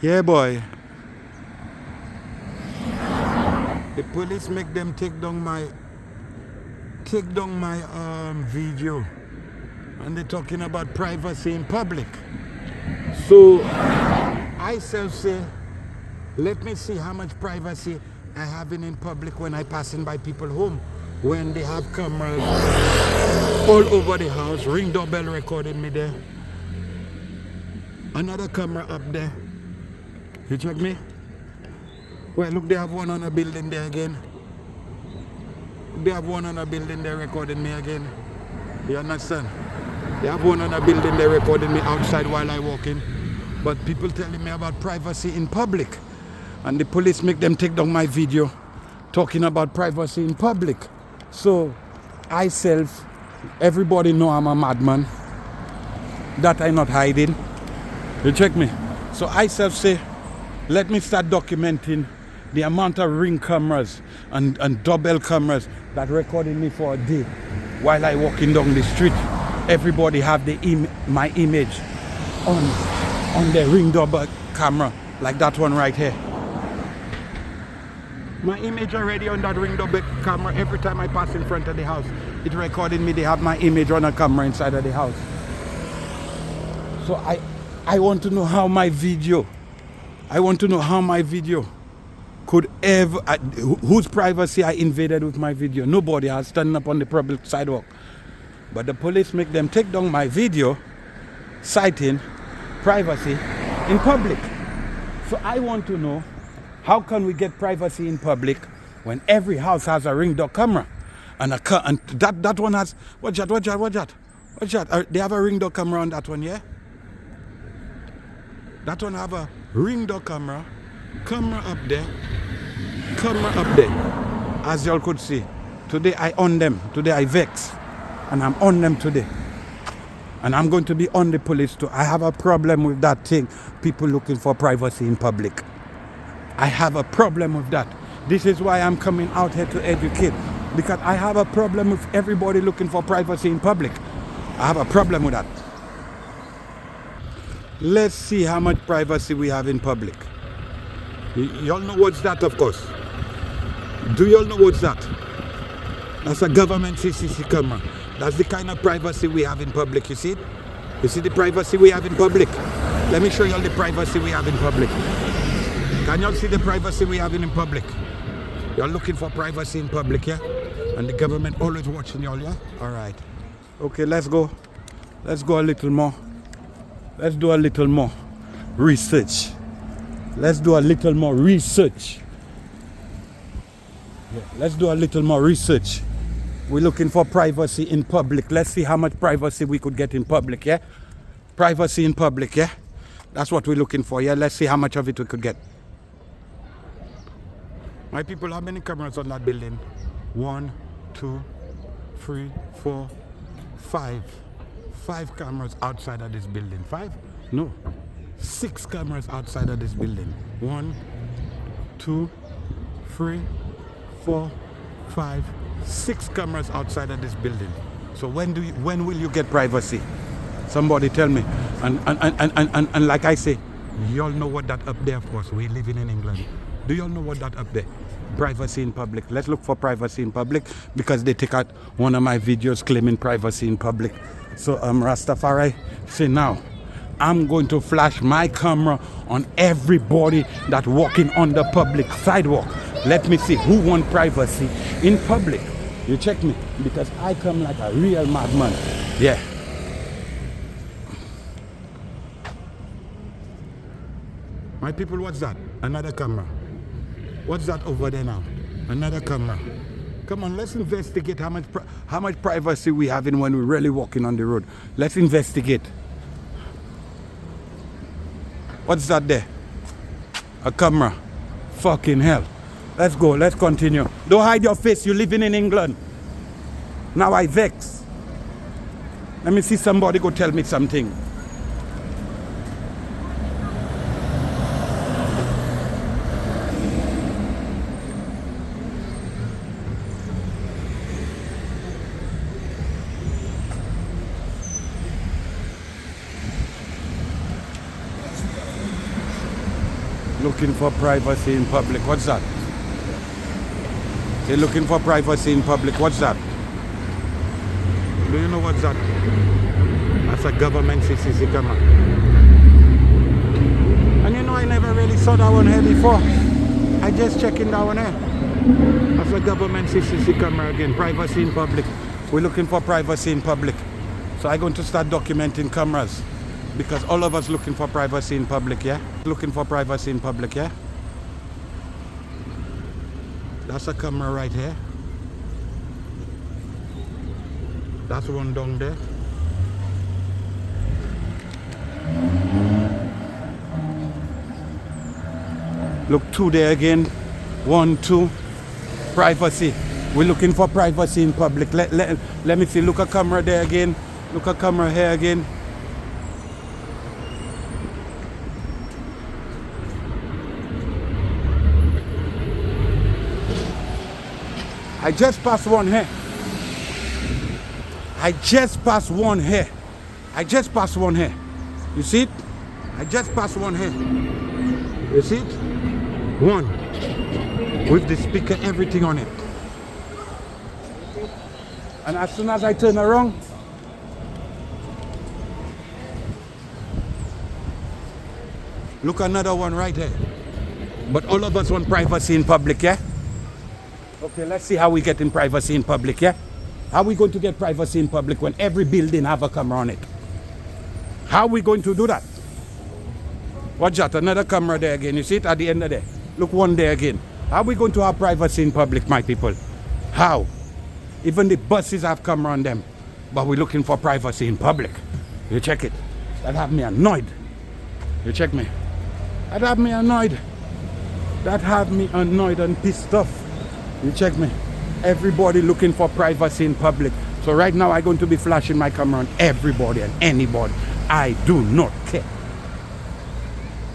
Yeah, boy. The police make them take down my video, and they're talking about privacy in public. So I self say, let me see how much privacy I have in public when I passing by people home, when they have cameras all over the house, ring doorbell recording me there. Another camera up there. You check me? Well, look, they have one on a building there again. They have one on a building there recording me again. You understand? They have one on a building there recording me outside while I walk in. But people telling me about privacy in public. And the police make them take down my video talking about privacy in public. So I self, everybody know I'm a madman. That I'm not hiding. You check me? So I self say, let me start documenting the amount of ring cameras and doorbell cameras that recording me for a day while I walking down the street. Everybody have my image on the ring doorbell camera, like that one right here. My image already on that ring doorbell camera. Every time I pass in front of the house, it recording me. They have my image on a camera inside of the house. So I want to know how my video could ever, whose privacy I invaded with my video. Nobody has standing up on the public sidewalk. But the police make them take down my video citing privacy in public. So I want to know, how can we get privacy in public when every house has a ring door camera? And that one has, watch that. They have a ring door camera on that one, yeah? That one have a ring door camera up there, as y'all could see. Today I on them, today I vex, and I'm on them today. And I'm going to be on the police too. I have a problem with that thing, people looking for privacy in public. I have a problem with that. This is why I'm coming out here to educate, because I have a problem with everybody looking for privacy in public. I have a problem with that. Let's see how much privacy we have in public. Y'all know what's that, of course. Do y'all know what's that? That's a government CCTV camera. That's the kind of privacy we have in public, you see it? You see the privacy we have in public? Let me show y'all the privacy we have in public. Can y'all see the privacy we have in public? Y'all looking for privacy in public, yeah? And the government always watching y'all, yeah? All right. Okay, let's go. Let's go a little more. Let's do a little more research. Let's do a little more research. Yeah, let's do a little more research. We're looking for privacy in public. Let's see how much privacy we could get in public, yeah? Privacy in public, yeah? That's what we're looking for, yeah? Let's see how much of it we could get. My people, how many cameras on that building? 1, 2, 3, 4, 5. 5 cameras outside of this building. 5? No. 6 cameras outside of this building. 1, 2, 3, 4, 5, 6 cameras outside of this building. So when will you get privacy? Somebody tell me. And like I say, y'all know what that up there, of course. We're living in England. Do y'all know what that up there? Privacy in public. Let's look for privacy in public, because they take out one of my videos claiming privacy in public. So Rastafari say now, I'm going to flash my camera on everybody that walking on the public sidewalk. Let me see who want privacy in public. You check me, because I come like a real madman. Yeah. My people, what's that? Another camera. What's that over there now? Another camera. Come on, let's investigate how much privacy we have in when we're really walking on the road. Let's investigate. What's that there? A camera. Fucking hell. Let's go, let's continue. Don't hide your face, you're living in England. Now I vex. Let me see somebody go tell me something. Looking for privacy in public. What's that? They're looking for privacy in public. What's that? Do you know what's that? That's a government CCTV camera. And you know, I never really saw that one here before. I just checking that one here. That's a government CCTV camera again. Privacy in public. We're looking for privacy in public. So I'm going to start documenting cameras. Because all of us looking for privacy in public, yeah? Looking for privacy in public, yeah? That's a camera right here. That's one down there. Look, 2 there again. 1, 2. Privacy. We're looking for privacy in public. Let me see. Look a camera there again. Look a camera here again. I just passed one here. I just passed one here. I just passed one here. You see it? I just passed one here. You see it? One. With the speaker, everything on it. And as soon as I turn around, look, another one right here. But all of us want privacy in public, yeah? Okay, let's see how we get in privacy in public, yeah? How are we going to get privacy in public when every building have a camera on it? How are we going to do that? Watch that, another camera there again. You see it at the end of there? Look, one there again. How are we going to have privacy in public, my people? How? Even the buses have camera on them. But we're looking for privacy in public. You check it. That have me annoyed. You check me. That have me annoyed. That have me annoyed and pissed off. You check me. Everybody looking for privacy in public. So right now I'm going to be flashing my camera on everybody and anybody. I do not care.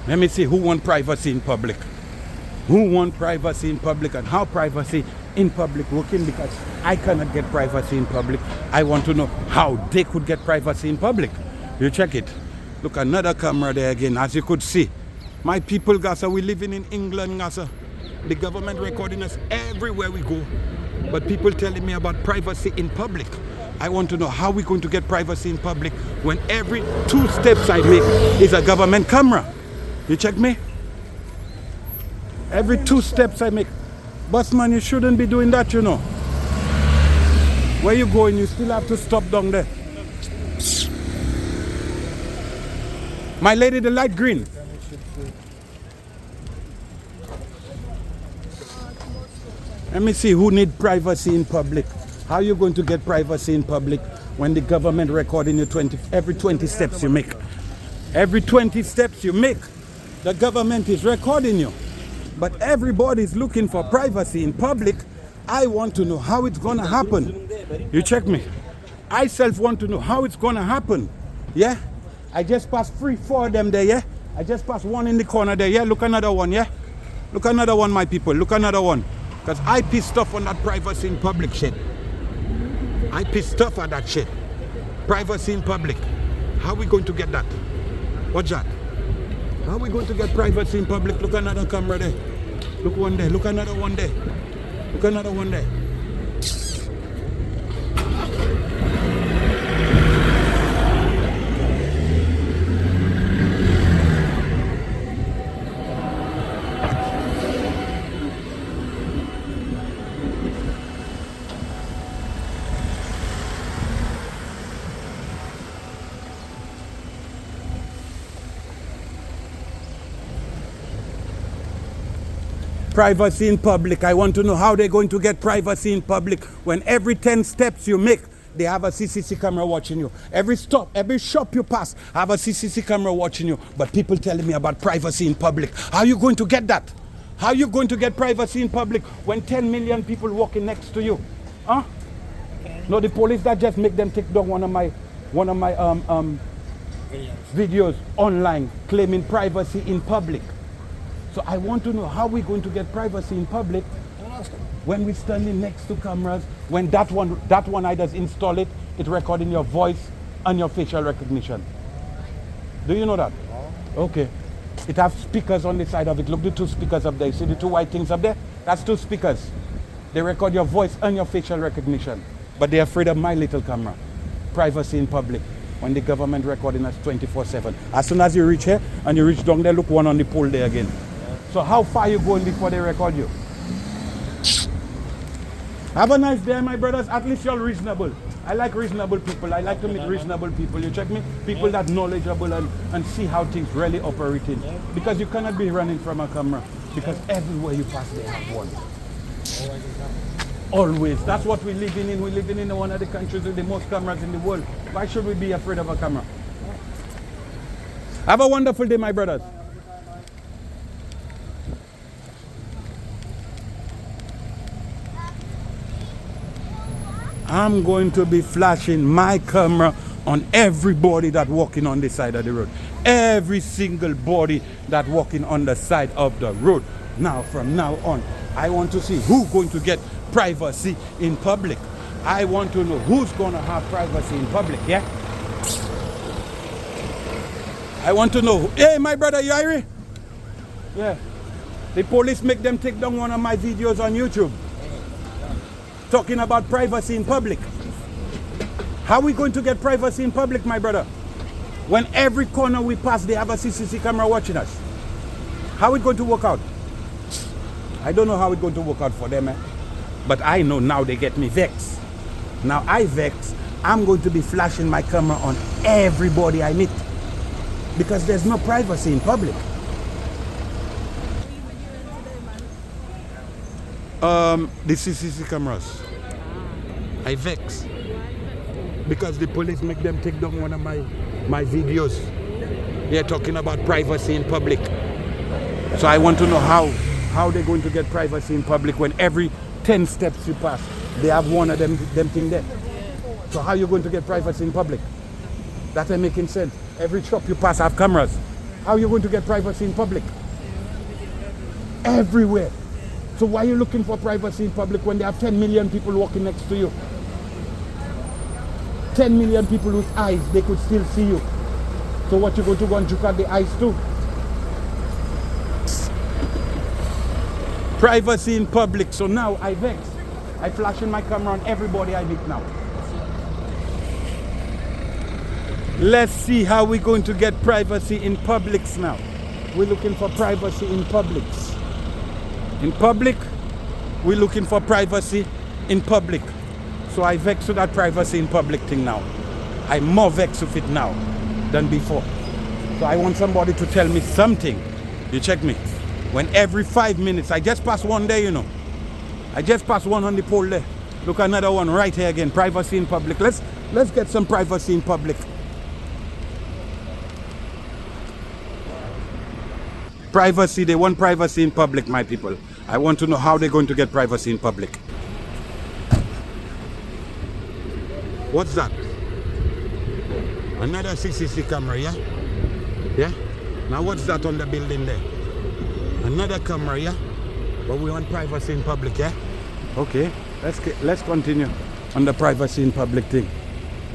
Let me see who want privacy in public. Who want privacy in public and how privacy in public working, because I cannot get privacy in public. I want to know how they could get privacy in public. You check it. Look, another camera there again, as you could see. My people, Gaza, we living in England, Gaza. The government recording us everywhere we go. But people telling me about privacy in public. I want to know how we're going to get privacy in public when every 2 steps I make is a government camera. You check me? Every 2 steps I make. Bossman, you shouldn't be doing that, you know. Where you going, you still have to stop down there. My lady, the light green. Let me see who need privacy in public. How are you going to get privacy in public when the government recording you every 20 steps you make? Every 20 steps you make, the government is recording you. But everybody's looking for privacy in public. I want to know how it's going to happen. You check me. I self want to know how it's going to happen. Yeah? I just passed 3, 4 of them there, yeah? I just passed one in the corner there, yeah? Look, another one, yeah? Look, another one, my people. Look, another one. Because I pissed off on that privacy in public shit. I pissed off at that shit. Privacy in public. How are we going to get that? What's that? How are we going to get privacy in public? Look, another camera there. Look, one there. Look, another one there. Look, another one there. Privacy in public. I want to know how they're going to get privacy in public when every 10 steps you make, they have a CCTV camera watching you. Every stop, every shop you pass, have a CCTV camera watching you. But people telling me about privacy in public. How are you going to get that? How are you going to get privacy in public when 10 million people walking next to you? Huh? No, the police that just make them take down one of my videos online claiming privacy in public. So I want to know how we're going to get privacy in public when we're standing next to cameras, when that one I just install it, it's recording your voice and your facial recognition. Do you know that? Okay. It has speakers on the side of it. Look, the two speakers up there. You see the two white things up there? That's two speakers. They record your voice and your facial recognition. But they're afraid of my little camera. Privacy in public. When the government recording us 24/7. As soon as you reach here and you reach down there, look, one on the pole there again. So how far you going before they record you? Have a nice day, my brothers. At least you're reasonable. I like reasonable people. I like to meet reasonable people. You check me? People that knowledgeable and see how things really operating. Because you cannot be running from a camera. Because everywhere you pass, they have one. Always. That's what we're living in. We're living in one of the countries with the most cameras in the world. Why should we be afraid of a camera? Have a wonderful day, my brothers. I'm going to be flashing my camera on everybody that walking on the side of the road. Every single body that walking on the side of the road. Now, from now on, I want to see who's going to get privacy in public. I want to know who's going to have privacy in public, yeah? I want to know. Hey, my brother, you Irie? Yeah. The police make them take down one of my videos on YouTube. Talking about privacy in public. How are we going to get privacy in public, my brother? When every corner we pass, they have a CCTV camera watching us. How are we going to work out? I don't know how it's going to work out for them, eh? But I know now they get me vexed. Now I vex, I'm going to be flashing my camera on everybody I meet. Because there's no privacy in public. The CCTV cameras. I vex. Because the police make them take down one of my videos. They're talking about privacy in public. So I want to know how they're going to get privacy in public when every 10 steps you pass, they have one of them thing there. So how are you going to get privacy in public? That ain't making sense. Every shop you pass have cameras. How are you going to get privacy in public? Everywhere. So why are you looking for privacy in public when they have 10 million people walking next to you? 10 million people with eyes, they could still see you. So what you going to go and juke at the eyes too? Privacy in public. So now I vex. I flashing my camera on everybody I meet now. Let's see how we're going to get privacy in publics now. We're looking for privacy in publics. In public, we're looking for privacy in public. So I vex with that privacy in public thing now. I'm more vexed with it now than before. So I want somebody to tell me something. You check me. When every 5 minutes, I just passed one there, you know. I just passed one on the pole there. Look, another one right here again. Privacy in public. Let's get some privacy in public. Privacy, they want privacy in public, my people. I want to know how they're going to get privacy in public. What's that? Another CCTV camera, yeah? Yeah? Now what's that on the building there? Another camera, yeah? But we want privacy in public, yeah? Okay, let's continue on the privacy in public thing.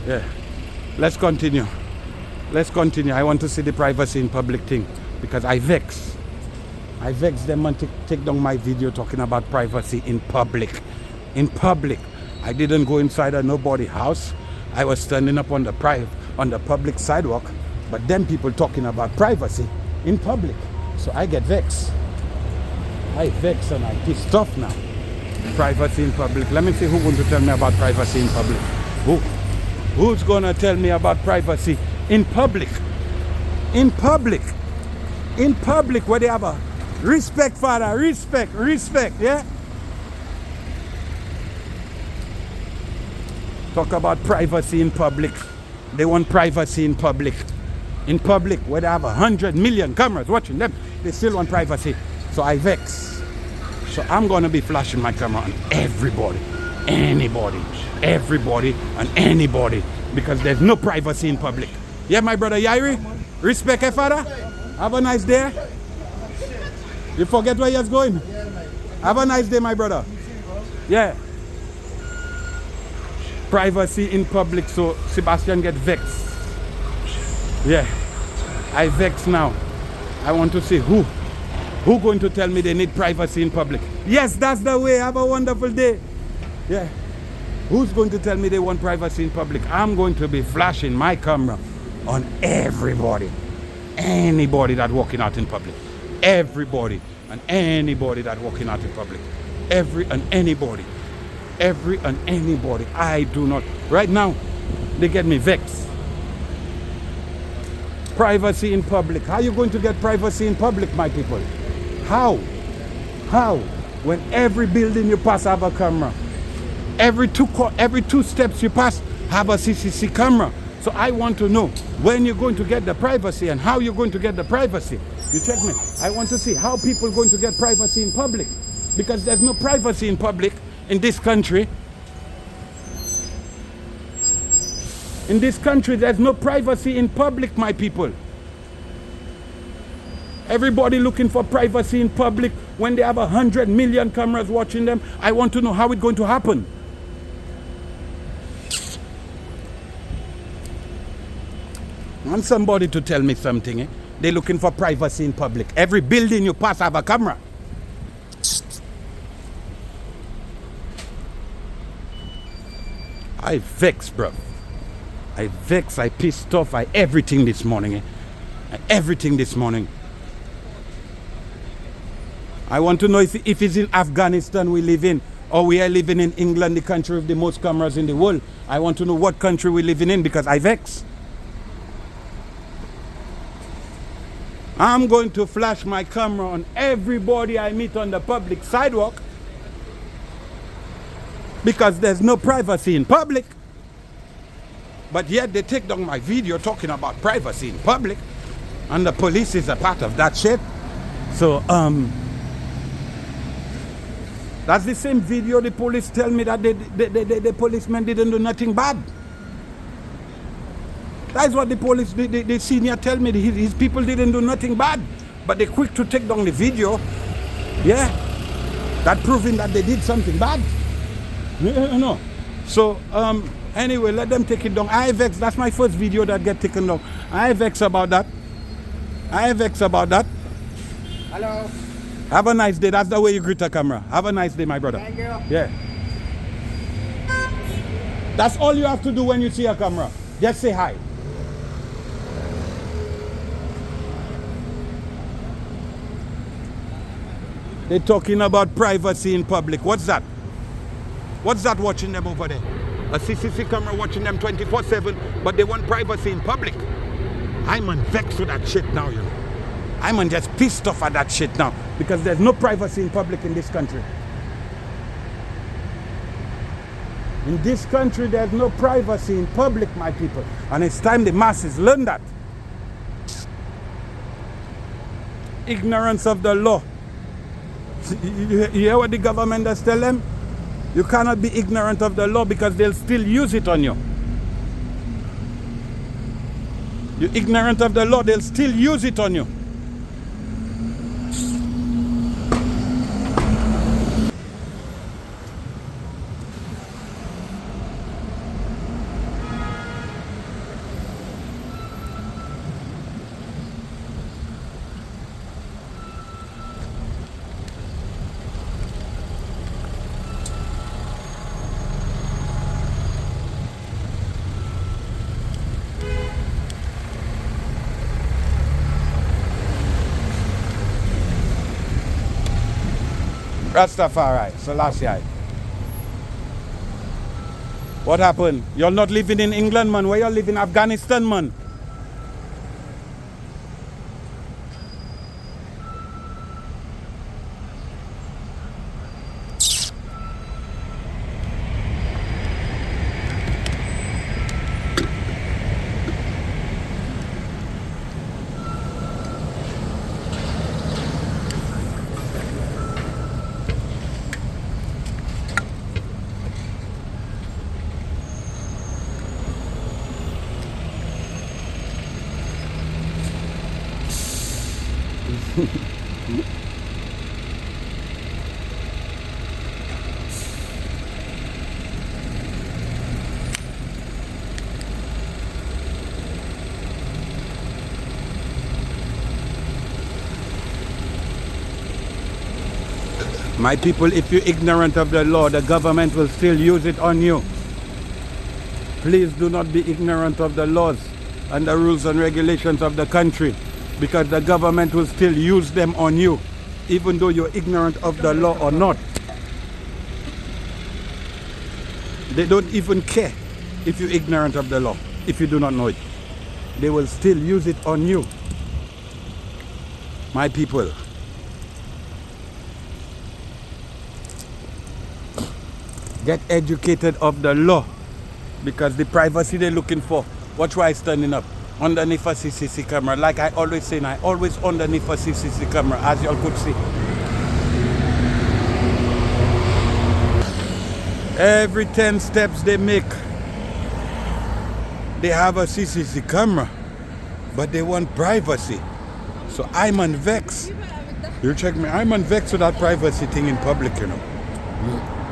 Yeah, let's continue. Let's continue. I want to see the privacy in public thing because I vex them and take down my video talking about privacy in public. In public. I didn't go inside a nobody house. I was standing up on the public sidewalk, but them people talking about privacy in public. So I get vexed. I vex and I pissed off now. Privacy in public. Let me see who's going to tell me about privacy in public. Who's going to tell me about privacy in public? In public. In public where they have a respect, father. Respect, yeah? Talk about privacy in public. They want privacy in public. In public where they have 100 million cameras watching them, they still want privacy. So I vex. So I'm going to be flashing my camera on everybody, anybody, everybody and anybody because there's no privacy in public. Yeah, my brother Yairi? Respect, father? Have a nice day. You forget where you're going? Have a nice day, my brother. Yeah. Privacy in public, so Sebastian get vexed. Yeah. I vex now. I want to see who going to tell me they need privacy in public. Yes, that's the way. Have a wonderful day. Yeah. Who's going to tell me they want privacy in public? I'm going to be flashing my camera on everybody. Anybody that walking out in public. Everybody and anybody that walking out in public. Every and anybody. I do not. Right now, they get me vexed. Privacy in public. How are you going to get privacy in public, my people? How? When every building you pass have a camera. Every two steps you pass have a CCTV camera. So I want to know when you're going to get the privacy and how you're going to get the privacy. You check me. I want to see how people are going to get privacy in public. Because there's no privacy in public in this country. In this country, there's no privacy in public, my people. Everybody looking for privacy in public when they have 100 million cameras watching them. I want to know how it's going to happen. I want somebody to tell me something. They're looking for privacy in public. Every building you pass have a camera. I vex, bro. I vex, I pissed off, everything this morning. Everything this morning. I want to know if it's in Afghanistan we live in, or we are living in England, the country with the most cameras in the world. I want to know what country we're living in because I vex. I'm going to flash my camera on everybody I meet on the public sidewalk because there's no privacy in public. But yet they take down my video talking about privacy in public, and the police is a part of that shit. So that's the same video the police tell me that the policeman didn't do nothing bad. That's what the police, the senior tell me, his people didn't do nothing bad. But they're quick to take down the video, yeah, that proving that they did something bad. No. So, anyway, let them take it down. I vex, that's my first video that get taken down. I vex about that. Hello. Have a nice day. That's the way you greet a camera. Have a nice day, my brother. Thank you. Yeah. That's all you have to do when you see a camera. Just say hi. They're talking about privacy in public. What's that? What's that watching them over there? A CCTV camera watching them 24/7, but they want privacy in public. I'm vexed with that shit now, you know. I'm just pissed off at that shit now because there's no privacy in public in this country. In this country, there's no privacy in public, my people. And it's time the masses learn that. Ignorance of the law. You hear what the government does tell them? You cannot be ignorant of the law because they'll still use it on you. You're ignorant of the law, they'll still use it on you. Rastafari, Selassie. What happened? You're not living in England, man. Where you live in Afghanistan, man? My people, if you're ignorant of the law, the government will still use it on you. Please do not be ignorant of the laws and the rules and regulations of the country, because the government will still use them on you, even though you're ignorant of the law or not. They don't even care if you're ignorant of the law, if you do not know it. They will still use it on you. My people, get educated of the law, because the privacy they're looking for, watch why it's standing up underneath a CCTV camera. Like I always say, I always underneath a CCTV camera, as y'all could see. Every 10 steps they make, they have a CCTV camera, but they want privacy. So I'm on vex. You check me, I'm on vex with that privacy thing in public, you know,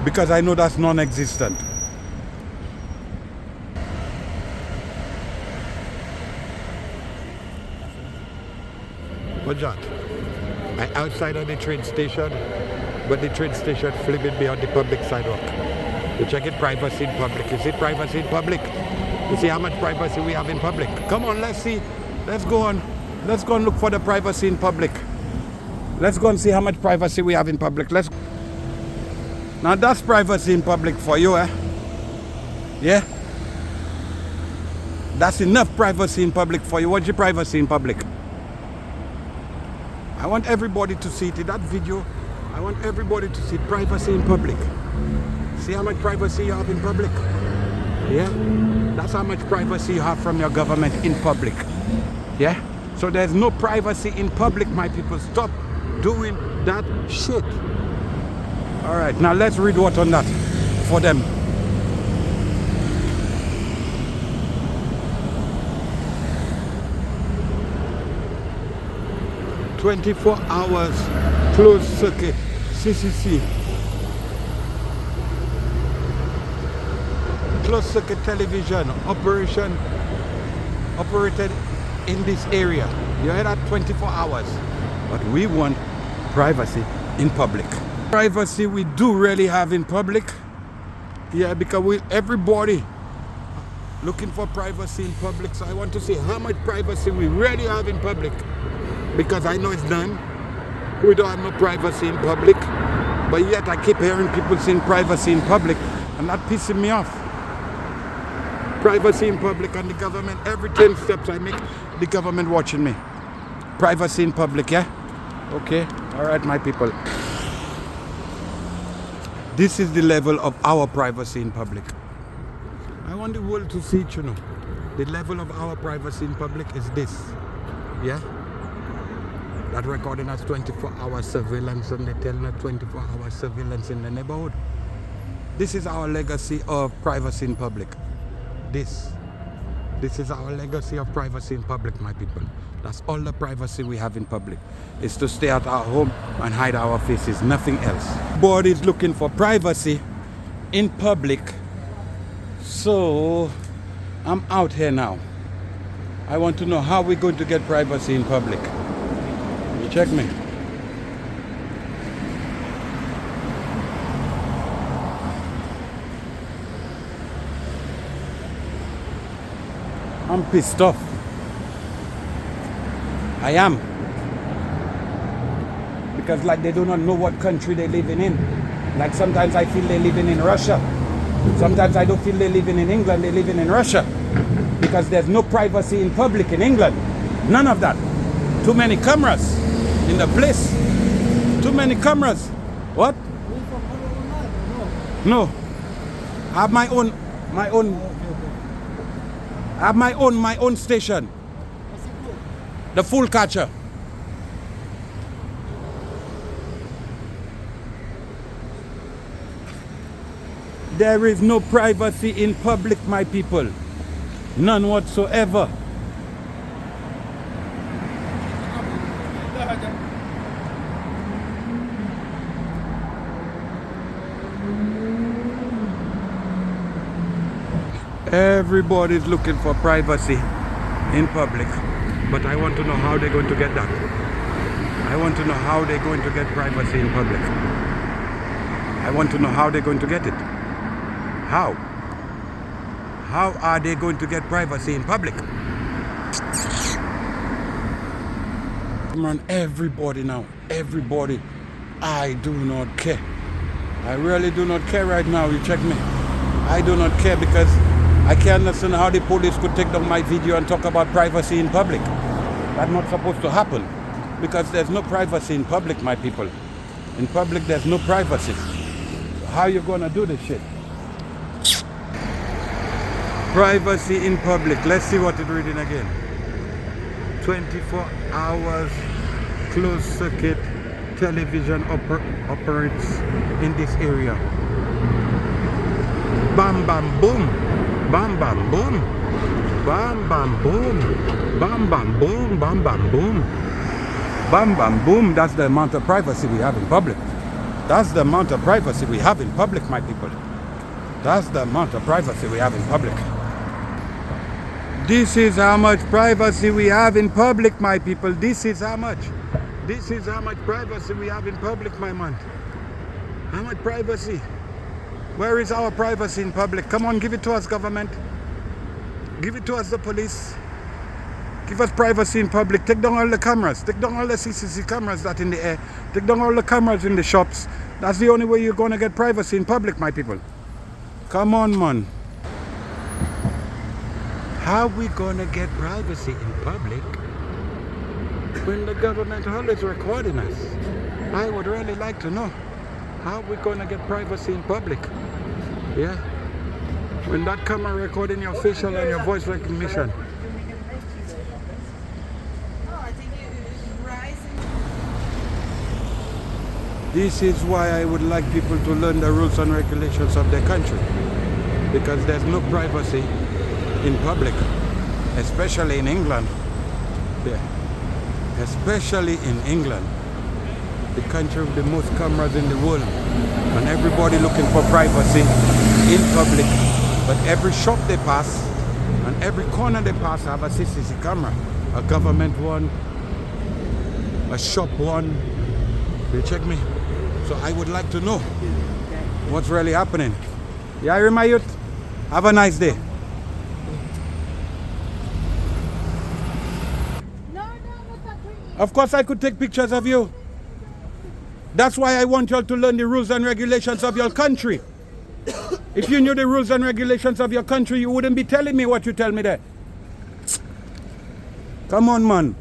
because I know that's non-existent. What's that? I outside of the train station, but the train station flipping me on the public sidewalk. You check it, privacy in public. You see privacy in public? You see how much privacy we have in public? Come on, let's see. Let's go on. Let's go and look for the privacy in public. Let's go and see how much privacy we have in public. Let's. Now that's privacy in public for you, eh? Yeah? That's enough privacy in public for you. What's your privacy in public? I want everybody to see it in that video. I want everybody to see privacy in public. See how much privacy you have in public? Yeah? That's how much privacy you have from your government in public. Yeah? So there's no privacy in public, my people. Stop doing that shit. All right, now let's read what on that for them. "24 hours closed circuit CCC. Closed circuit television operation operated in this area." You heard that? 24 hours. But we want privacy in public. Privacy we do really have in public. Yeah, because everybody looking for privacy in public. So I want to see how much privacy we really have in public. Because I know it's done. We don't have no privacy in public. But yet I keep hearing people saying privacy in public, and that pissing me off. Privacy in public, and the government, every 10 steps I make, the government watching me. Privacy in public, yeah? Okay, all right, my people. This is the level of our privacy in public. I want the world to see it, you know. The level of our privacy in public is this, yeah? That recording has 24-hour surveillance, and they're telling us 24-hour surveillance in the neighborhood. This is our legacy of privacy in public. This is our legacy of privacy in public, my people. That's all the privacy we have in public, is to stay at our home and hide our faces, nothing else. Body's looking for privacy in public, so I'm out here now. I want to know how we're going to get privacy in public. You check me. I'm pissed off. I am. Because like they do not know what country they're living in. Like sometimes I feel they're living in Russia. Sometimes I don't feel they're living in England, they're living in Russia. Because there's no privacy in public in England. None of that. Too many cameras in the place. Too many cameras. What? No. I have my own I have my own station. The Full Catcher. There is no privacy in public, my people. None whatsoever. Everybody's looking for privacy in public, but I want to know how they're going to get that. I want to know how they're going to get privacy in public. I want to know how they're going to get it. How? How are they going to get privacy in public? Come on, everybody now. Everybody. I do not care. I really do not care right now. You check me. I do not care because I can't understand how the police could take down my video and talk about privacy in public. That's not supposed to happen because there's no privacy in public, my people. In public, there's no privacy. So how you gonna do this shit? Privacy in public. Let's see what it's reading again. 24 hours closed circuit television operates in this area. Bam bam boom. Bam bam boom. Bam bam boom. Bam bam boom. Bam bam boom. Bam bam boom. That's the amount of privacy we have in public. That's the amount of privacy we have in public, my people. That's the amount of privacy we have in public. This is how much privacy we have in public, my people. This is how much. This is how much privacy we have in public, my man. How much privacy? Where is our privacy in public? Come on, give it to us, government. Give it to us, the police. Give us privacy in public. Take down all the cameras. Take down all the CCTV cameras that in the air. Take down all the cameras in the shops. That's the only way you're going to get privacy in public, my people. Come on, man. How we going to get privacy in public when the government always recording us? I would really like to know how we going to get privacy in public. Yeah? When that camera recording your facial and your voice recognition. This is why I would like people to learn the rules and regulations of their country. Because there's no privacy in public, especially in England. Yeah. Especially in England, the country with the most cameras in the world, and everybody looking for privacy in public. But every shop they pass and every corner they pass have a CCTV camera, a government one, a shop one. You check me. So I would like to know what's really happening. Yeah, my youth. Have a nice day. Of course I could take pictures of you. That's why I want you all to learn the rules and regulations of your country. If you knew the rules and regulations of your country, you wouldn't be telling me what you tell me there. Come on, man.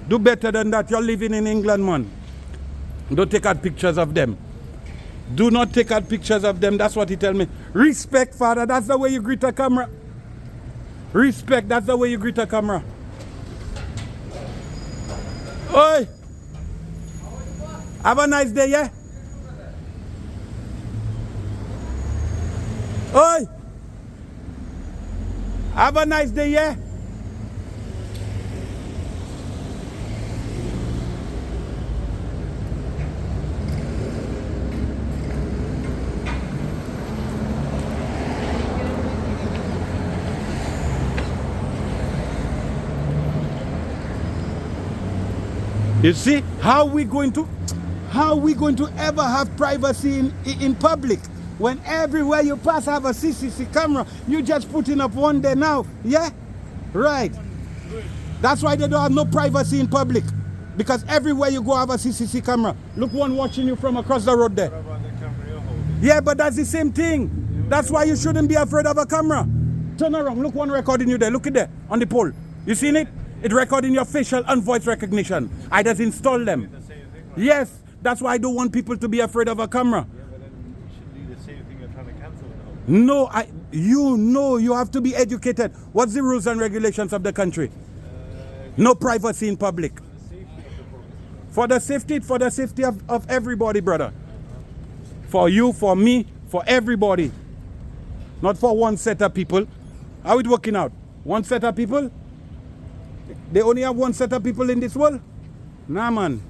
Do better than that. You're living in England, man. Don't take out pictures of them. Do not take out pictures of them. That's what he tell me. Respect, father. That's the way you greet a camera. Respect. That's the way you greet a camera. Oi! Have a nice day, yeah? Oi! Have a nice day, yeah? You see, how are we going to ever have privacy in public when everywhere you pass have a CCTV camera? You just putting up one there now, yeah? Right. That's why they don't have no privacy in public, because everywhere you go have a CCTV camera. Look, one watching you from across the road there. What about the camera you're holding? Yeah, but that's the same thing. That's why you shouldn't be afraid of a camera. Turn around. Look, one recording you there. Look at there on the pole. You seen it? It recording your facial and voice recognition. I just install them. Yes, that's why I don't want people to be afraid of a camera. Yeah, but then you should do the same thing you're trying to cancel now. No, you have to be educated. What's the rules and regulations of the country? No privacy in public. For the safety of everybody, brother. For you, for me, for everybody. Not for one set of people. How it working out? One set of people? They only have one set of people in this world? Nah, man.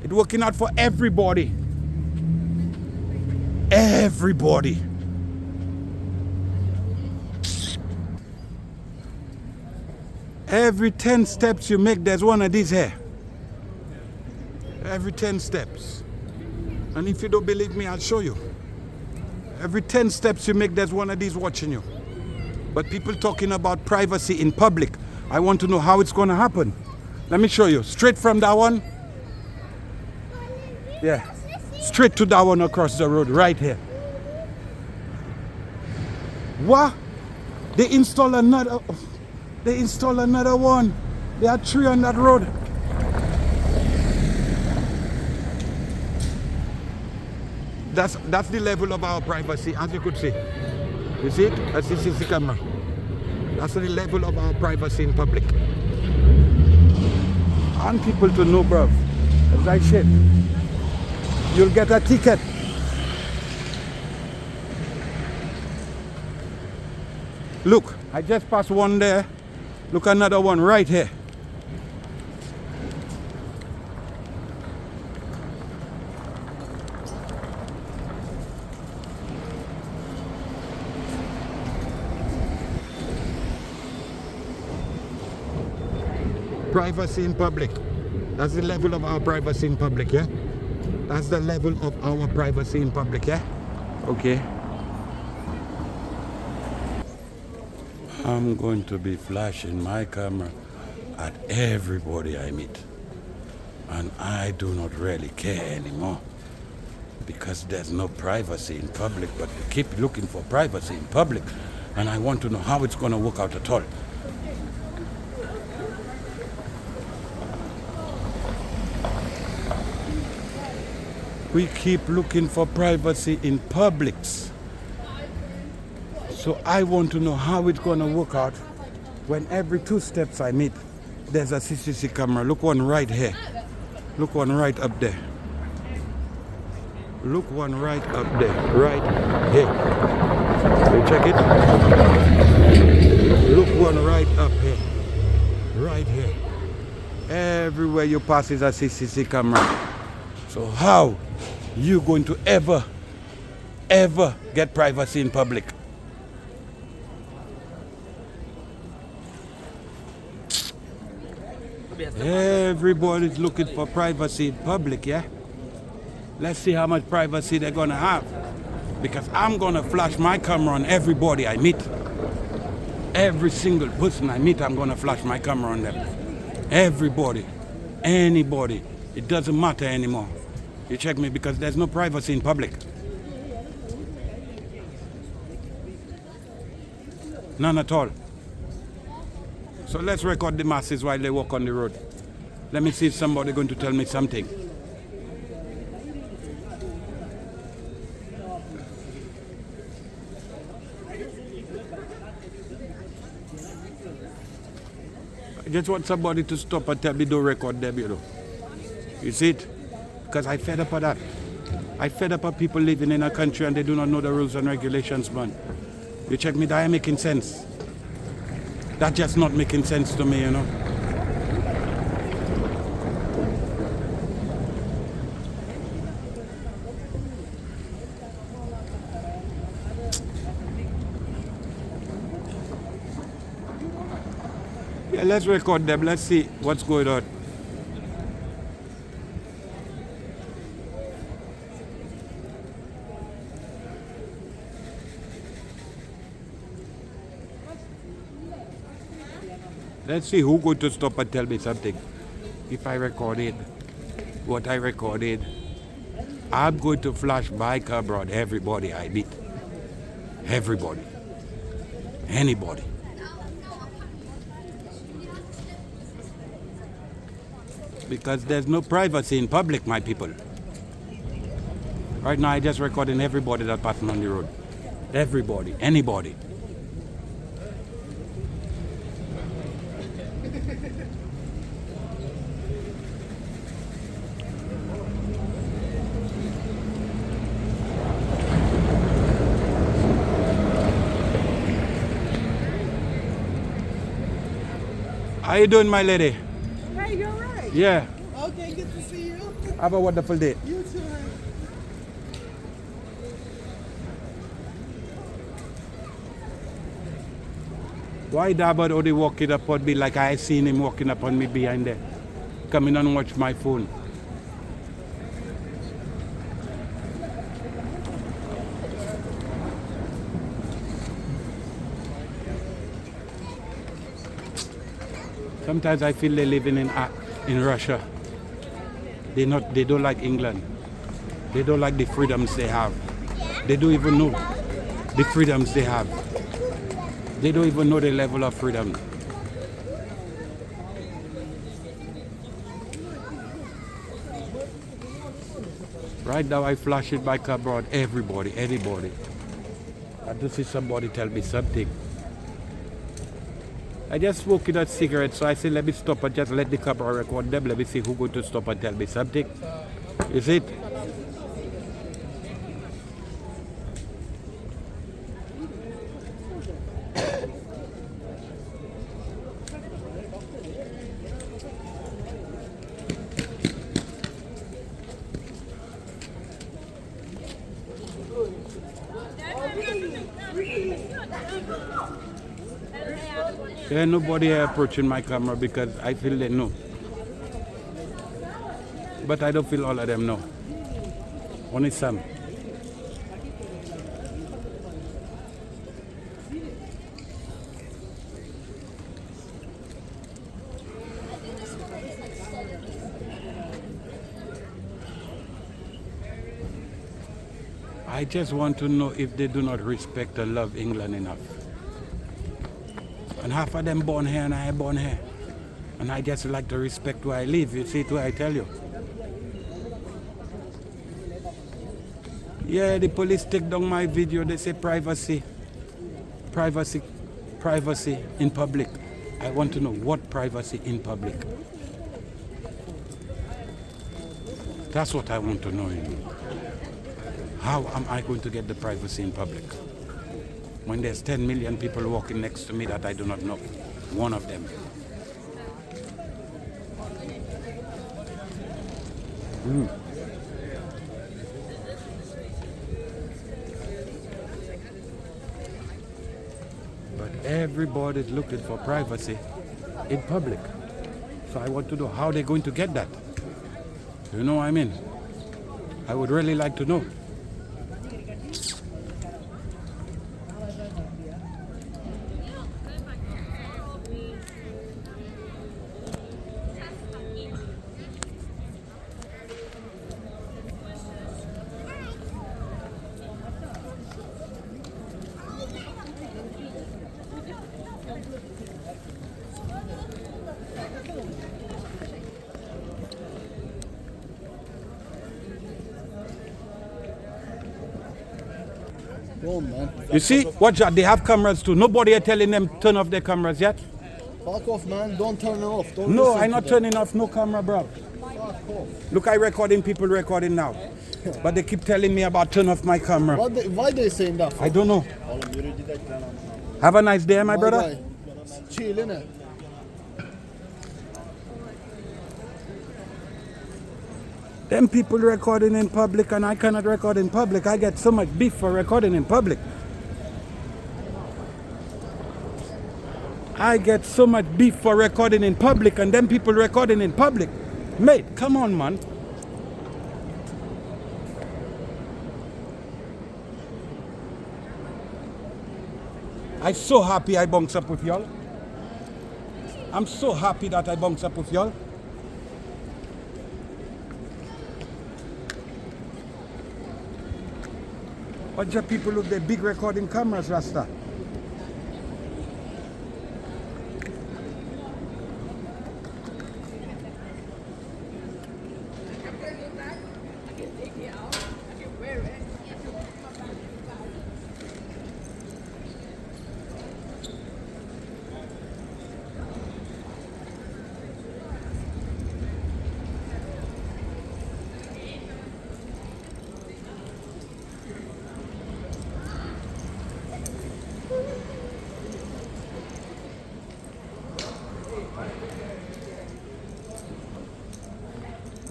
It's working out for everybody. Everybody. Every 10 steps you make, there's one of these here. Every 10 steps. And if you don't believe me, I'll show you. Every 10 steps you make, there's one of these watching you. But people talking about privacy in public, I want to know how it's going to happen. Let me show you. Straight from that one. Yeah. Straight to that one across the road, right here. What? They install another one. There are 3 on that road. That's the level of our privacy, as you could see. You see it? That's the CC camera. That's the level of our privacy in public. I want people to know, bruv. As I said, you'll get a ticket. Look, I just passed one there. Look, another one right here. Privacy in public. That's the level of our privacy in public, yeah? That's the level of our privacy in public, yeah? Okay. I'm going to be flashing my camera at everybody I meet. And I do not really care anymore. Because there's no privacy in public, but we keep looking for privacy in public. And I want to know how it's going to work out at all. We keep looking for privacy in publics. So I want to know how it's going to work out when every 2 steps I meet, there's a CCTV camera. Look one right here. Look one right up there. Look one right up there. Right here. You check it? Look one right up here. Right here. Everywhere you pass is a CCTV camera. So how you going to ever get privacy in public? Everybody's looking for privacy in public, yeah? Let's see how much privacy they're gonna have. Because I'm gonna flash my camera on everybody I meet. Every single person I meet, I'm gonna flash my camera on them. Everybody, anybody, it doesn't matter anymore. You check me, because there's no privacy in public. None at all. So let's record the masses while they walk on the road. Let me see if somebody going to tell me something. I just want somebody to stop and tell me don't record them, you know. You see it? Because I fed up of that. I fed up of people living in a country and they do not know the rules and regulations, man. You check me, that ain't making sense. That's just not making sense to me, you know. Yeah, let's record them. Let's see what's going on. Let's see who's going to stop and tell me something. If I recorded what I recorded, I'm going to flash my camera on everybody I meet. Everybody. Anybody. Because there's no privacy in public, my people. Right now, I just recording everybody that's passing on the road. Everybody. Anybody. How you doing, my lady? Hey, you're right. Yeah. Okay, good to see you. Have a wonderful day. You too. Why that about how they walking up on me like I seen him walking up on me behind there? Coming and watch my phone. Sometimes I feel they're living in Russia. They don't like England. They don't like the freedoms they have. They don't even know the freedoms they have. They don't even know the level of freedom. Right now I flash it back abroad, everybody, anybody. I just see somebody tell me something. I just smoking a cigarette, so I say let me stop and just let the camera record them. Let me see who's going to stop and tell me something. Is it? There's nobody here approaching my camera because I feel they know. But I don't feel all of them know. Only some. I just want to know if they do not respect and love England enough. And half of them born here and I born here. And I just like to respect where I live. You see it where I tell you. Yeah, the police take down my video. They say privacy. Privacy. Privacy in public. I want to know what privacy in public. That's what I want to know. How am I going to get the privacy in public? When there's 10 million people walking next to me that I do not know. One of them. But everybody's looking for privacy in public. So I want to know how they're going to get that. You know what I mean? I would really like to know. Go on, man. You see, watch out, they have cameras too. Nobody are telling them turn off their cameras yet. Fuck off, man. Don't turn it off. Don't No, listen I'm to not them. turning off no camera, bro. Fuck off. Look, I recording, people recording now. But they keep telling me about turn off my camera. Why they saying that for? I don't know. Have a nice day, my brother. guy. Chill, innit? Them people recording in public and I cannot record in public. I get so much beef for recording in public. I get so much beef for recording in public and them people recording in public. Mate, come on, man. I'm so happy I bounce up with y'all. I'm so happy that I bounce up with y'all. Bunch of people with their big recording cameras, Rasta.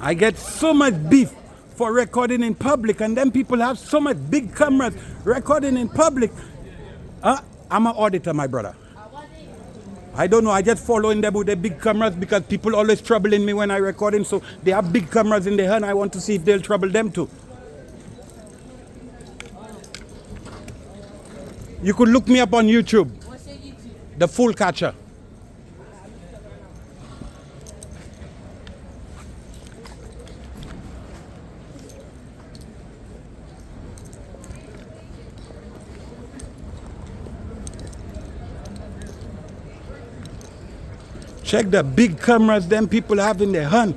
I get so much beef for recording in public, and then people have so much big cameras recording in public. I'm an auditor, my brother. I don't know, I just following them with the big cameras because people always troubling me when I recording, so they have big cameras in their hand. I want to see if they'll trouble them too. You could look me up on YouTube. What's your YouTube? The Fool Catcher. Check the big cameras them people have in their hand,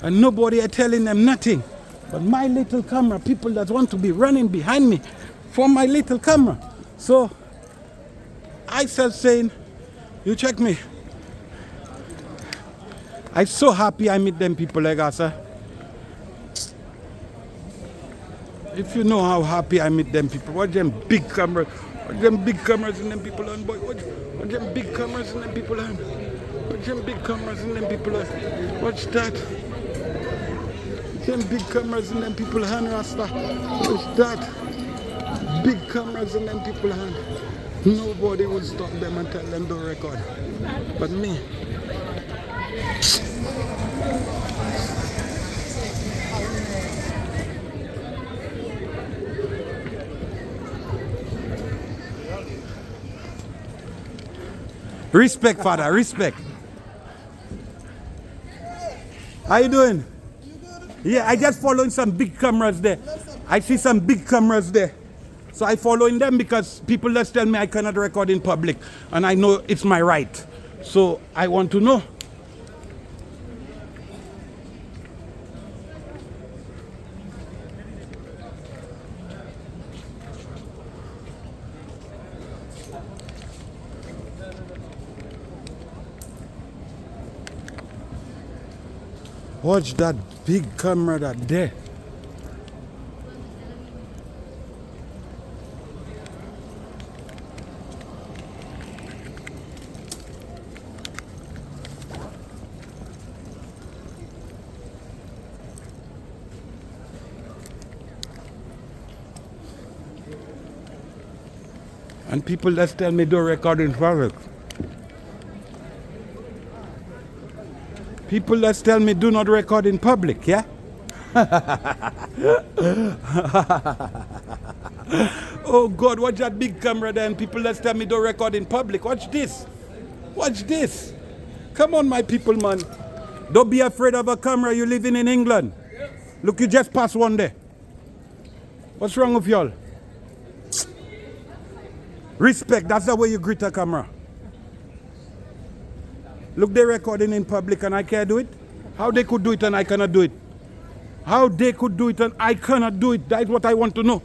and nobody are telling them nothing. But my little camera, people that want to be running behind me for my little camera. So I said saying, you check me. I'm so happy I meet them people like that, sir. If you know how happy I meet them people, watch them big cameras, watch them big cameras in them people on, boy. Watch them big cameras in them people on. Watch them big cameras in them people on. Watch that. Them big cameras in them people hand, Rasta. Watch that. Big cameras in them people hand. Nobody will stop them and tell them don't record. But me. Respect, Father, respect. How you doing? Yeah, I just following some big cameras there. I see some big cameras there. So I following them because people just tell me I cannot record in public. And I know it's my right. So I want to know. Watch that big camera that there. And people just tell me don't record in public. People just tell me do not record in public, yeah? Oh God, watch that big camera there and people just tell me don't record in public. Watch this. Watch this. Come on, my people, man. Don't be afraid of a camera. You're living in England. Look, you just passed one there. What's wrong with y'all? Respect, that's the way you greet a camera. Look, they're recording in public and I can't do it. How they could do it and I cannot do it? How they could do it and I cannot do it? That's what I want to know.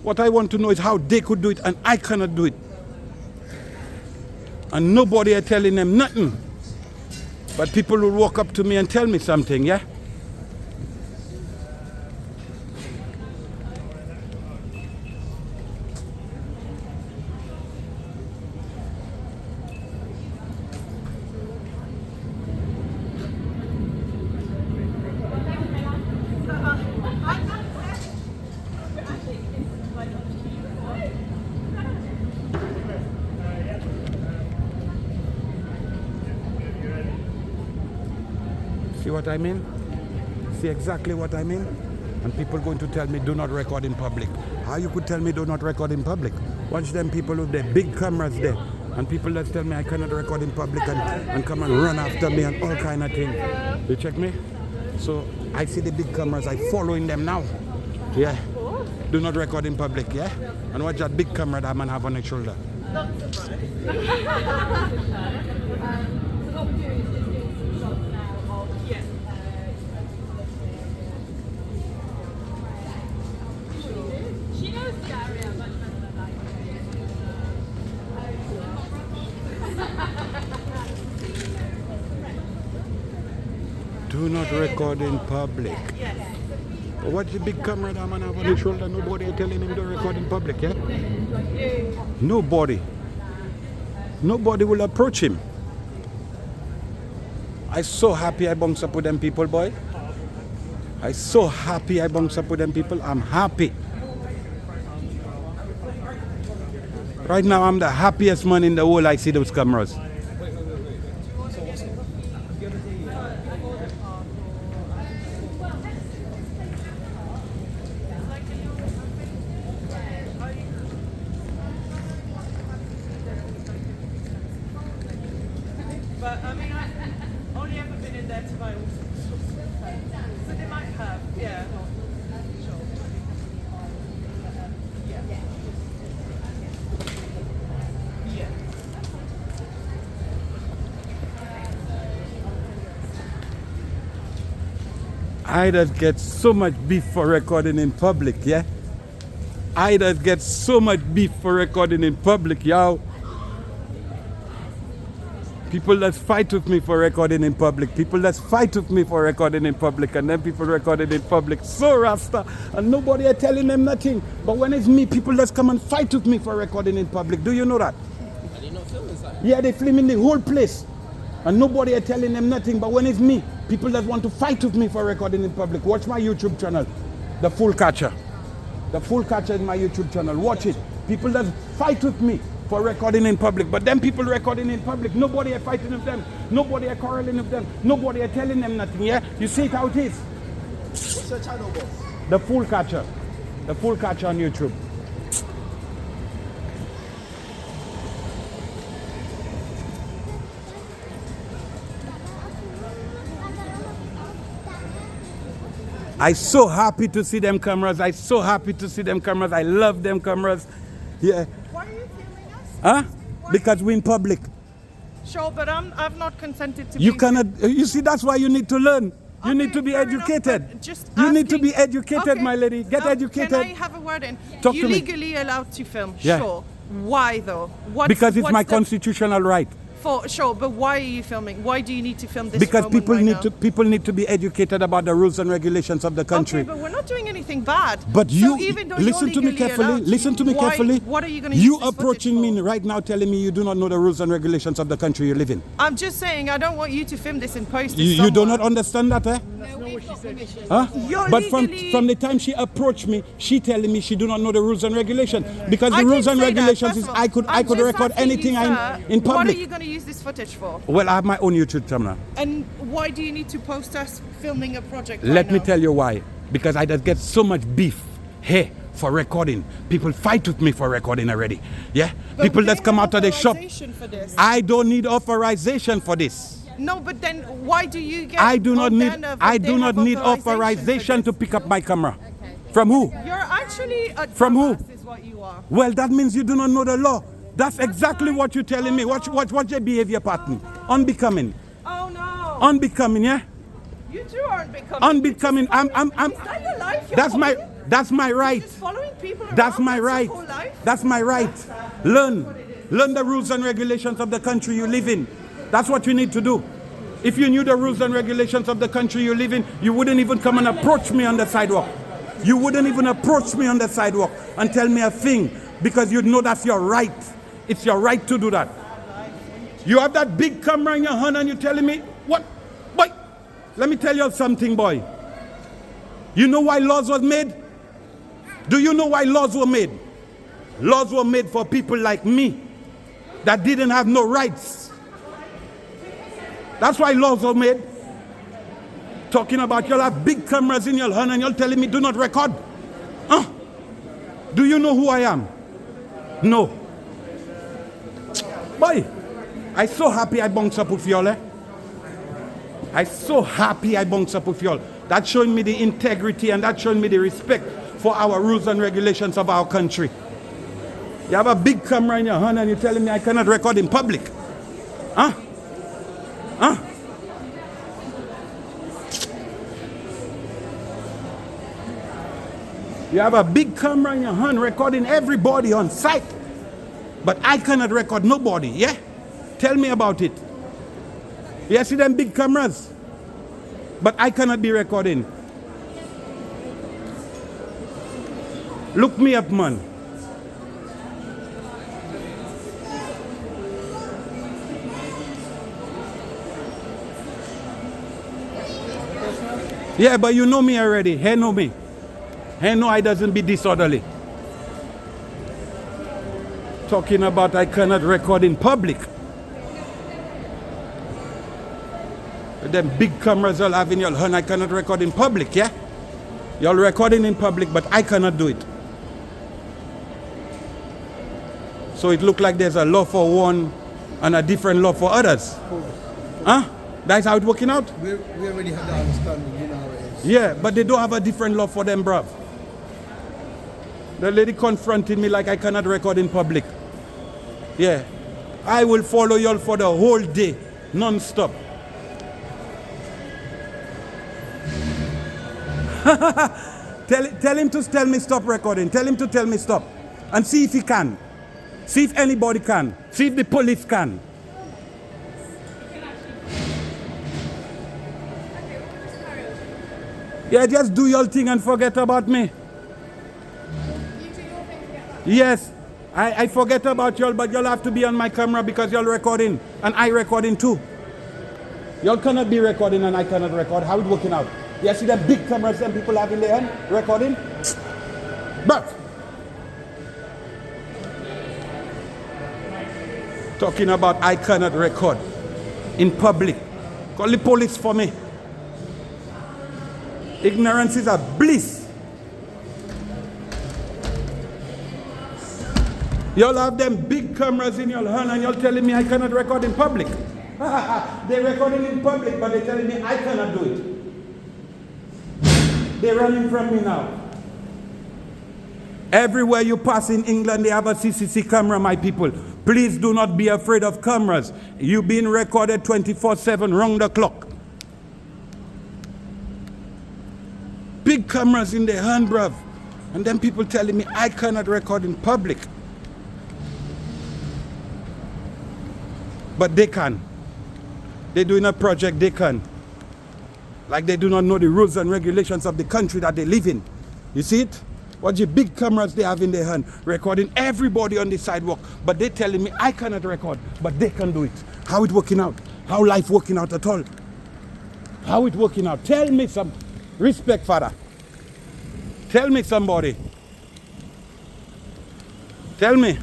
What I want to know is how they could do it and I cannot do it. And nobody are telling them nothing. But people will walk up to me and tell me something, yeah? See what I mean? See exactly what I mean? And people going to tell me do not record in public. How you could tell me do not record in public? Watch them people with their big cameras there. And people that tell me I cannot record in public and come and run after me and all kind of things. You check me? So I see the big cameras, I following them now. Yeah. Do not record in public, yeah? And watch that big camera that man have on his shoulder. Do not record in public. But watch the big camera that man have on his shoulder. Nobody is telling him to record in public, yeah? Nobody. Nobody will approach him. I'm so happy I bounce up with them people, boy. I'm so happy I bounce up with them people. I'm happy. Right now, I'm the happiest man in the world. I see those cameras. But I mean, I've only ever been in there to buy all sorts of stuff. So they might have, yeah. Sure. Yeah. Yeah. I just get so much beef for recording in public, yeah? I just get so much beef for recording in public, yo. People that fight with me for recording in public. People that fight with me for recording in public. And then people recording in public. So Rasta. And nobody are telling them nothing. But when it's me, people that come and fight with me for recording in public. Do you know that? Are they not filming inside? Yeah, they filming the whole place. And nobody are telling them nothing. But when it's me, people that want to fight with me for recording in public. Watch my YouTube channel. The Full Catcher. The Full Catcher is my YouTube channel. Watch it. People that fight with me for recording in public. But them people recording in public, nobody are fighting with them. Nobody are quarreling with them. Nobody are telling them nothing, yeah? You see it how it is? What's your channel, boss? The Full Catcher. The Full Catcher on YouTube. I'm so happy to see them cameras. I'm so happy to see them cameras. I love them cameras. Yeah. Why are you filming us? Huh? Because we're in public. Sure, but I've not consented to You be cannot, you see, that's why you need to learn. You need to be fair enough, educated. but just You need to asking- be educated, Okay. my lady. Get educated. Can I have a word in? Talk to You're me. legally allowed to film, Yeah. sure. Why though? Because it's what's my the- constitutional right. For sure, but why are you filming? Why do you need to film this? Because moment people right need now? to be educated about the rules and regulations of the country. Okay, but we're not doing anything bad. But So you even though listen you're to me legally carefully. allowed Listen to me why- carefully. What are you going to You use this approaching footage me for? right now, telling me you do not know the rules and regulations of the country you live in. I'm just saying I don't want you to film this and post it. You do somewhere. not understand that, eh? Huh? You're But legally- from the time she approached me, she telling me she do not know the rules and regulations. Because I the rules didn't and say that, regulations first is of all. I could I'm just record asking anything you, sir, in What are public. you going to use this footage for? Well, I have my own YouTube channel. And why do you need to post us filming a project? Let right me now? tell you why. Because I just get so much beef here for recording. People fight with me for recording already. Yeah? But People they that come have out of the shop. authorization for this. I don't need authorization for this. No, but then why do you get? I do not need Montana if I they do not have need for authorization to this? pick up my camera. From who? You're actually a From who? dumbass is what you are. Well, that means you do not know the law. That's exactly fine. what you're telling me. What's your behavior pattern? Unbecoming. Oh no. Unbecoming, yeah? You two aren't becoming. Unbecoming. I'm Is that your life? You're that's my following? that's my You're right. just following people That's around? my your right. whole life? That's my right. Learn the rules and regulations of the country you live in. That's what you need to do. If you knew the rules and regulations of the country you live in, you wouldn't even come and approach me on the sidewalk. You wouldn't even approach me on the sidewalk and tell me a thing because you know that's your right. It's your right to do that. You have that big camera in your hand and you're telling me, what? Boy, let me tell you something, boy. You know why laws were made? Do you know why laws were made? Laws were made for people like me that didn't have no rights. That's why laws were made. Talking about you'll have big cameras in your hand and you're telling me do not record. Huh? Do you know who I am? No. Boy, I'm so happy I bounced up with y'all, eh? I'm so happy I bounced up with y'all. That's showing me the integrity and that's showing me the respect for our rules and regulations of our country. You have a big camera in your hand and you're telling me I cannot record in public. Huh? Huh? You have a big camera in your hand recording everybody on site. But I cannot record nobody, yeah? Tell me about it. You see them big cameras? But I cannot be recording. Look me up, man. Yeah, but you know me already. Hey, know me. Hey, no, I doesn't be disorderly. Talking about I cannot record in public. Them big cameras all have in your hand, I cannot record in public, yeah? You're recording in public, but I cannot do it. So it look like there's a law for one and a different law for others. Huh? That's how it's working out? We already had that understanding, you know how it is. Yeah, but they don't have a different law for them, bruv. The lady confronted me like I cannot record in public. Yeah. I will follow y'all for the whole day, non-stop. Tell him to tell me stop recording. Tell him to tell me stop. And see if he can. See if anybody can. See if the police can. Yeah, just do your thing and forget about me. Yes, I forget about y'all, but y'all have to be on my camera because y'all recording. And I recording too. Y'all cannot be recording and I cannot record. How it working out? You see the big cameras that people have in their hand recording? But talking about I cannot record in public. Call the police for me. Ignorance is a bliss. Y'all have them big cameras in your hand and y'all telling me I cannot record in public. They're recording in public, but they're telling me I cannot do it. They're running from me now. Everywhere you pass in England, they have a CCTV camera, my people. Please do not be afraid of cameras. You're being recorded 24/7, round the clock. Big cameras in their hand, bruv. And then people telling me I cannot record in public. But they can. They're doing a project, they can. Like they do not know the rules and regulations of the country that they live in. You see it? What the big cameras they have in their hand, recording everybody on the sidewalk. But they're telling me I cannot record, but they can do it. How it working out? How life working out at all? How it working out? Tell me some respect, Father. Tell me somebody. Tell me.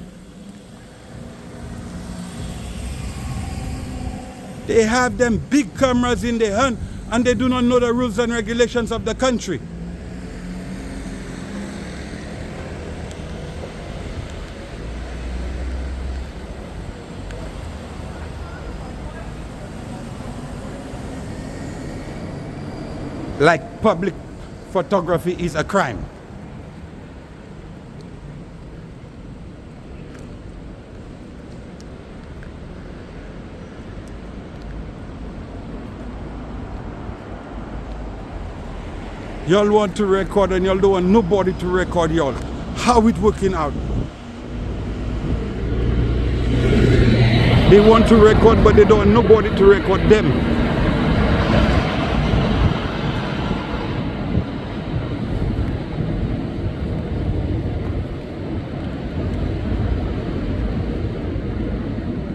They have them big cameras in their hand and they do not know the rules and regulations of the country. Like public photography is a crime. Y'all want to record and y'all don't want nobody to record y'all. How it working out? They want to record but they don't want nobody to record them.